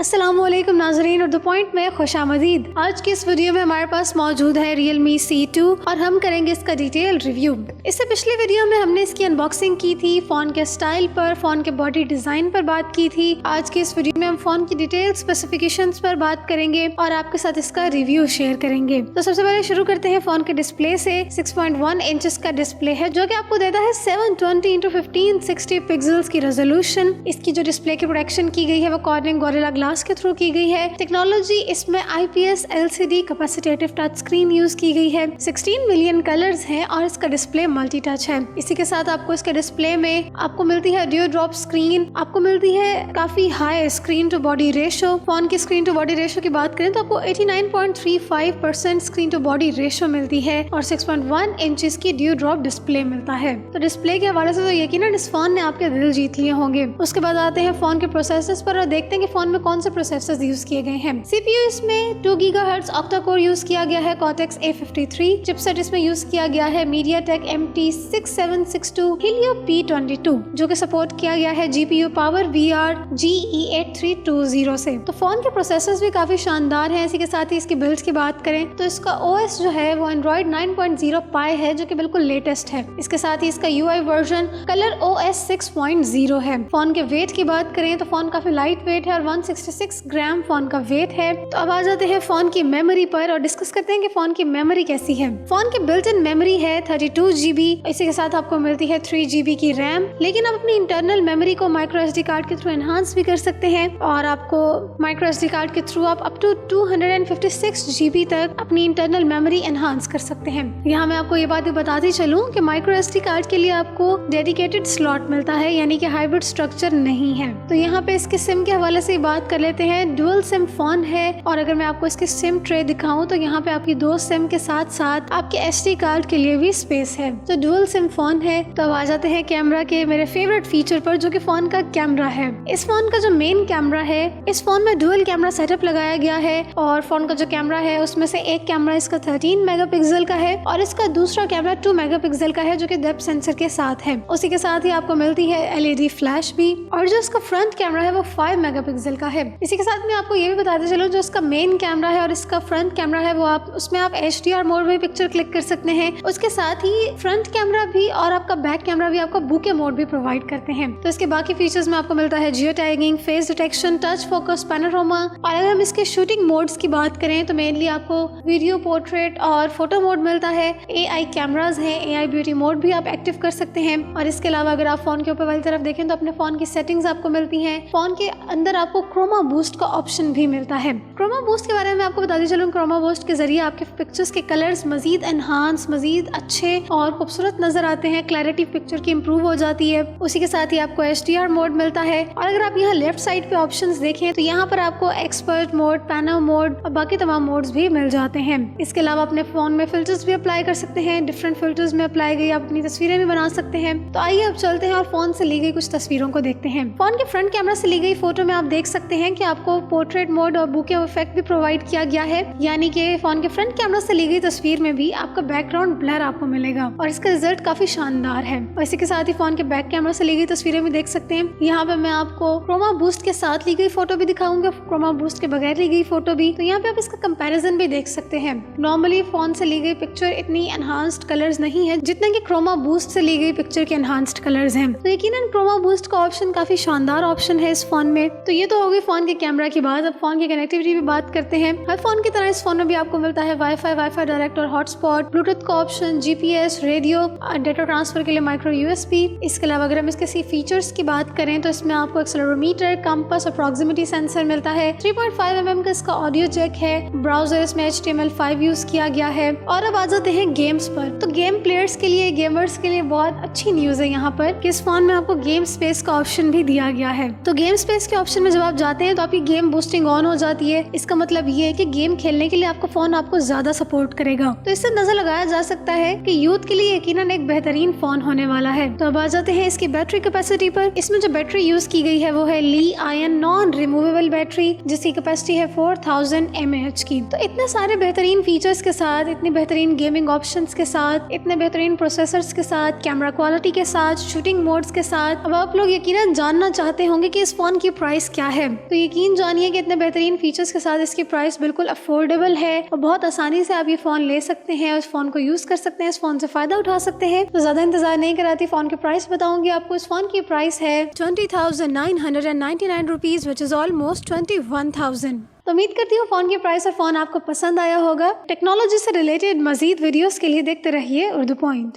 अस्सलामुअलैकुम नाज़रीन और द पॉइंट में खुशामदीद। आज की इस वीडियो में हमारे पास मौजूद है Realme C2 और हम करेंगे इसका डिटेल रिव्यू। इससे पिछली वीडियो में हमने इसकी अनबॉक्सिंग की थी, फ़ोन के स्टाइल पर, फ़ोन के बॉडी डिज़ाइन पर बात की थी। आज की इस वीडियो में हम फ़ोन की डिटेल स्पेसिफिकेशंस पर बात करेंगे और आपके साथ इसका रिव्यू शेयर करेंगे। तो सबसे पहले शुरू करते हैं फ़ोन के डिस्प्ले से। 6.1 इंचेस का डिस्प्ले है जो कि आपको देता है 720x1560 पिक्सल्स की रेजोल्यूशन। इसकी जो डिस्प्ले की प्रोडक्शन की गई है वो कॉर्निंग गोरिल्ला ग्लास के थ्रू की गई है। टेक्नोलॉजी इसमें IPS LCD capacitive touch screen use की गई है। 16 मिलियन कलर्स हैं और इसका डिस्प्ले मल्टी टच है। इसी के साथ आपको इसके डिस्प्ले में आपको मिलती है ड्यू ड्रॉप स्क्रीन, आपको मिलती है काफी high screen to body ratio. Phone की स्क्रीन टू बॉडी रेशो की बात करें तो आपको 89.35% स्क्रीन टू बॉडी रेशो मिलती है और 6.1 इंचेस की ड्यू ड्रॉप डिस्प्ले मिलता है। तो डिस्प्ले के हवाले से तो यकीनन इस फोन ने आपके दिल जीत लिए होंगे। उसके बाद आते हैं फोन के प्रोसेसर्स पर और देखते हैं कि फोन में कौन से प्रोसेसर्स यूज किए गए हैं। CPU इसमें 2 GHz ऑक्टा कोर यूज किया गया है। Cortex A53 चिपसेट इसमें यूज किया गया है। MediaTek MT6762 Helio P22 जो कि सपोर्ट किया गया है GPU पावर VR GE8320 से। तो फोन के प्रोसेसर्स भी काफी शानदार हैं। इसी के साथ ही इसकी बिल्ड की बात करें तो इसका OS जो है वो Android 9.0 Pie है जो कि बिल्कुल लेटेस्ट है। इसके साथ ही इसका UI वर्जन Color OS 6.0 है। फोन के वेट की बात करें तो फोन काफी लाइट वेट है और 166 ग्राम फोन का वेट है। तो अब आ जाते हैं फोन की मेमोरी पर और डिस्कस करते हैं कि फोन की मेमोरी कैसी है। फोन की बिल्ट इन मेमोरी है 32 GB। इसी के साथ आपको मिलती है 3 GB की रैम, लेकिन आप अपनी इंटरनल मेमोरी को माइक्रो SD कार्ड के थ्रू एनहांस भी कर सकते हैं और आपको माइक्रो SD कार्ड के थ्रू आप अप टू 256 GB तक अपनी इंटरनल मेमोरी एनहांस कर सकते हैं। यहाँ मैं आपको ये बात भी बताती चलूँ कि माइक्रो SD कार्ड के लिए आपको डेडिकेटेड स्लॉट मिलता है, यानी कि हाइब्रिड स्ट्रक्चर नहीं है। तो यहाँ पे इसके सिम के हवाले से बात कर लेते हैं। डुअल सिम फोन है और अगर मैं आपको इसकी सिम ट्रे दिखाऊं तो यहाँ पे आपकी 2 सिम के साथ साथ आपके SD कार्ड के लिए भी स्पेस है। तो डुअल सिम फोन है। तो अब आ जाते हैं कैमरा के मेरे फेवरेट फीचर पर जो कि फोन का कैमरा है। इस फोन का जो मेन कैमरा है, इस फोन में डुअल कैमरा सेटअप लगाया गया है और फोन का जो कैमरा है उसमें से एक कैमरा इसका 13 मेगापिक्सल का है और इसका दूसरा कैमरा 2 मेगापिक्सल का है जो कि डेप्थ सेंसर के साथ है। उसी के साथ ही आपको मिलती है LED फ्लैश भी और जो इसका फ्रंट कैमरा है वो 5 मेगापिक्सल का है। इसी के साथ मैं आपको ये भी बताते चलूं जो इसका मेन कैमरा है और इसका फ्रंट कैमरा है वो उसमें आप HDR मोड में पिक्चर क्लिक कर सकते हैं। उसके साथ ही फ्रंट कैमरा भी और आपका बैक कैमरा भी आपको बुके मोड भी प्रोवाइड करते हैं। तो इसके बाकी फीचर्स में आपको मिलता है geo tagging, face detection, touch focus, panorama और अगर हम इसके शूटिंग मोड्स की बात करें तो मेनली आपको वीडियो, पोर्ट्रेट और फोटो मोड मिलता है। AI कैमराज है, AI ब्यूटी मोड भी आप एक्टिव कर सकते हैं और इसके अलावा अगर आप फोन के ऊपर वाली तरफ देखें तो अपने फोन की सेटिंग्स आपको मिलती हैं। फोन के अंदर आपको क्रोमा बूस्ट का ऑप्शन भी मिलता है। क्रोमा बूस्ट के बारे में आपको बताती चलूं, क्रोमा बूस्ट के जरिए आपके पिक्चर्स के कलर्स मजीद एनहांस, मजीद अच्छे और खूबसूरत नजर आते हैं। क्लैरिटी पिक्चर की इंप्रूव हो जाती है। उसी के साथ ही आपको HDR मोड मिलता है और अगर आप यहाँ लेफ्ट साइड पे ऑप्शंस देखें तो यहाँ पर आपको एक्सपर्ट मोड, पैनो मोड और बाकी तमाम मोड्स भी मिल जाते हैं। इसके अलावा अपने फोन में फिल्टर्स भी अप्लाई कर सकते हैं। डिफरेंट फिल्टर्स में अप्लाई गई आप अपनी तस्वीरें भी बना सकते हैं। तो आइए अब चलते हैं और फोन से ली गई कुछ तस्वीरों को देखते हैं। फोन के फ्रंट कैमरा से ली गई फोटो में आप देख सकते हैं कि आपको पोर्ट्रेट मोड और बुके इफेक्ट भी प्रोवाइड किया गया है, यानी कि फोन के फ्रंट कैमरा से ली गई तस्वीर में भी आपका बैकग्राउंड ब्लर आपको मिलेगा और इसका रिजल्ट काफी शानदार है। और इसी के साथ ही फोन के बैक कैमरा से ली गई तस्वीरें भी देख सकते हैं। यहाँ पे मैं आपको क्रोमा बूस्ट के साथ ली गई फोटो भी दिखाऊंगा, क्रोमा बूस्ट के बगैर ली गई फोटो भी। तो यहाँ पे आप इसका कंपैरिजन भी देख सकते हैं। नॉर्मली फोन से ली गई पिक्चर इतनी एनहांस्ड कलर्स नहीं है जितने कि क्रोमा बूस्ट से ली गई पिक्चर के एनहांस्ड कलर्स हैं। तो यकीनन क्रोमा बूस्ट का ऑप्शन काफी शानदार ऑप्शन है इस फोन में। तो ये तो हो गई फोन के कैमरा की बात। अब फोन की कनेक्टिविटी भी बात करते हैं। हर फोन की तरह इस फोन में भी आपको मिलता है वाईफाई डायरेक्ट और हॉटस्पॉट, ब्लूटूथ का option, GPS, radio, data transfer के लिए माइक्रो USB। इसके अलावा अगर हम इसके फीचर्स की बात करें तो इसमें आपको एक्सेलेरोमीटर, कंपास और प्रॉक्सिमिटी सेंसर मिलता है। 3.5 mm का इसका ऑडियो जैक है। ब्राउजर इसमें HTML5 यूज किया गया है। और अब आ जाते हैं गेम्स पर। तो गेम प्लेयर्स के लिए, गेमर्स के लिए बहुत अच्छी न्यूज है यहाँ पर कि इस फोन में आपको गेम स्पेस का ऑप्शन भी दिया गया है। तो गेम स्पेस के ऑप्शन में जब आप जाते हैं तो आपकी गेम बूस्टिंग ऑन हो जाती है। इसका मतलब ये है कि गेम खेलने के लिए आपको फोन आपको ज्यादा सपोर्ट करेगा। तो इससे नजर लगाया जा सकता है कि यूथ के लिए यकीनन एक बेहतरीन फोन होने वाला है। तो अब आ जाते हैं इसकी बैटरी कैपेसिटी पर। इसमें जो बैटरी यूज की गई है वो है ली आयन नॉन रिमूवेबल बैटरी जिसकी कैपेसिटी है 4000 mAh की। तो इतने सारे बेहतरीन फीचर्स के साथ, इतनी बेहतरीन गेमिंग ऑप्शंस के साथ, इतने बेहतरीन प्रोसेसर्स के साथ, कैमरा क्वालिटी के साथ, शूटिंग मोड्स के साथ, अब आप लोग यकीनन जानना चाहते होंगे कि इस फोन की प्राइस क्या है। तो तो यकीन जानिए कि इतने बेहतरीन फीचर्स के साथ इसकी प्राइस बिल्कुल अफोर्डेबल है और बहुत आसानी से आप ये फ़ोन ले सकते हैं और इस फ़ोन को यूज़ कर सकते हैं, इस फ़ोन से फ़ायदा उठा सकते हैं। तो ज़्यादा इंतजार नहीं कराती, फ़ोन की प्राइस बताऊंगी आपको। इस फ़ोन की प्राइस है 20,999 रुपीज़, विच इज़ ऑलमोस्ट 21,000। तो उम्मीद करती हूँ फ़ोन की प्राइस और फ़ोन आपको पसंद आया होगा। टेक्नोलॉजी से रिलेटेड मज़ीद वीडियोज़ के लिए देखते रहिए उर्दू पॉइंट।